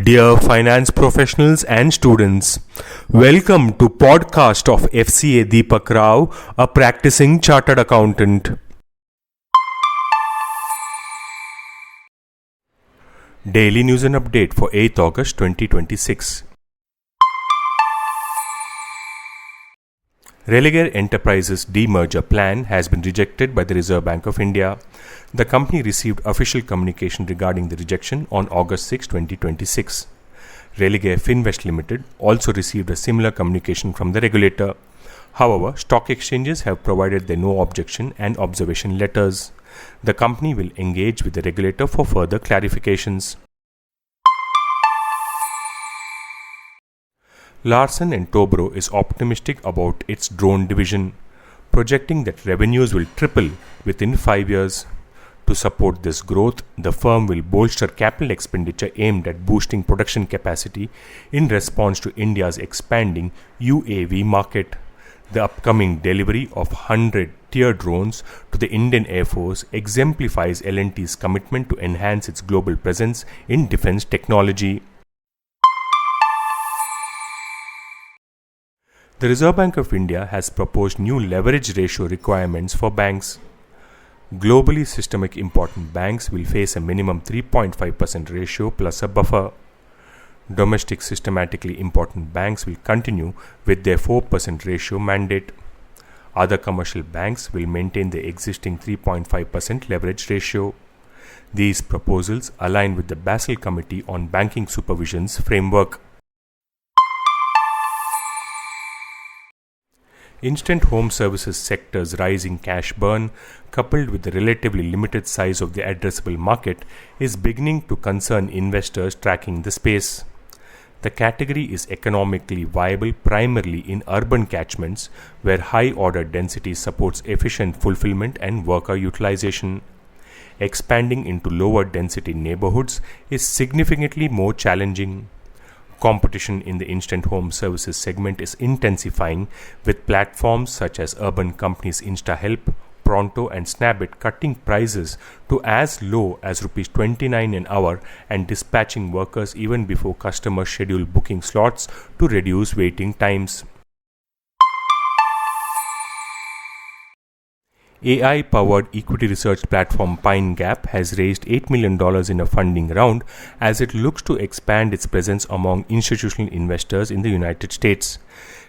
Dear finance professionals and students, welcome to podcast of Fca Deepak Rao, a practicing chartered accountant. Daily news and update for 8th August 2026. Religare Enterprises demerger plan has been rejected by the Reserve Bank of India. The company received official communication regarding the rejection on August 6, 2026. Religare Finvest Ltd also received a similar communication from the regulator. However, stock exchanges have provided their no objection and observation letters. The company will engage with the regulator for further clarifications. Larsen and Toubro is optimistic about its drone division, projecting that revenues will triple within 5 years. To support this growth, the firm will bolster capital expenditure aimed at boosting production capacity in response to India's expanding UAV market. The upcoming delivery of 100 Teer drones to the Indian Air Force exemplifies L&T's commitment to enhance its global presence in defense technology. The Reserve Bank of India has proposed new leverage ratio requirements for banks. Globally systemic important banks will face a minimum 3.5% ratio plus a buffer. Domestic systematically important banks will continue with their 4% ratio mandate. Other commercial banks will maintain the existing 3.5% leverage ratio. These proposals align with the Basel Committee on Banking Supervision's framework. Instant home services sector's rising cash burn, coupled with the relatively limited size of the addressable market, is beginning to concern investors tracking the space. The category is economically viable primarily in urban catchments where high order density supports efficient fulfillment and worker utilization. Expanding into lower density neighborhoods is significantly more challenging. Competition in the instant home services segment is intensifying, with platforms such as urban companies InstaHelp, Pronto and Snapit cutting prices to as low as Rs 29 an hour and dispatching workers even before customers schedule booking slots to reduce waiting times. AI-powered equity research platform PineGap has raised $8 million in a funding round as it looks to expand its presence among institutional investors in the United States.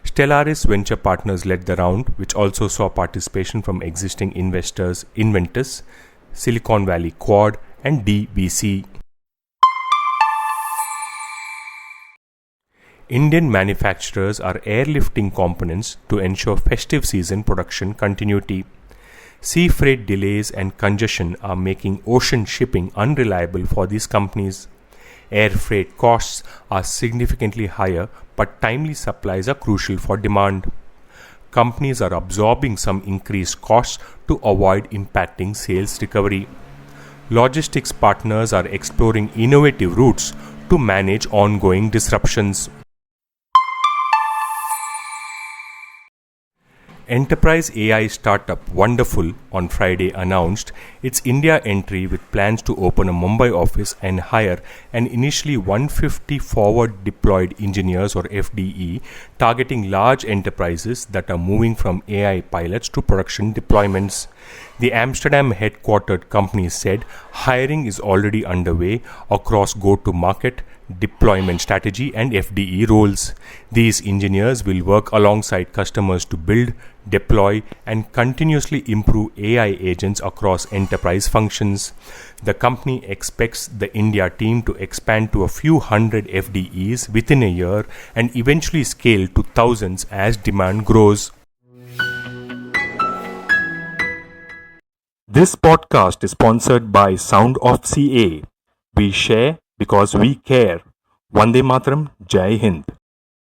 Stellaris Venture Partners led the round, which also saw participation from existing investors Inventus, Silicon Valley Quad, and DBC. Indian manufacturers are airlifting components to ensure festive season production continuity. Sea freight delays and congestion are making ocean shipping unreliable for these companies. Air freight costs are significantly higher, but timely supplies are crucial for demand. Companies are absorbing some increased costs to avoid impacting sales recovery. Logistics partners are exploring innovative routes to manage ongoing disruptions. Enterprise AI startup Wonderful on Friday announced its India entry with plans to open a Mumbai office and hire an initially 150 forward deployed engineers or FDE, targeting large enterprises that are moving from AI pilots to production deployments. The Amsterdam headquartered company said hiring is already underway across go-to-market, deployment strategy and FDE roles. These engineers will work alongside customers to build, deploy and continuously improve AI agents across enterprise functions. The company expects the India team to expand to a few hundred FDEs within a year and eventually scale to thousands as demand grows. This podcast is sponsored by Sound of CA. We share because we care. Vande Mataram, Jai Hind.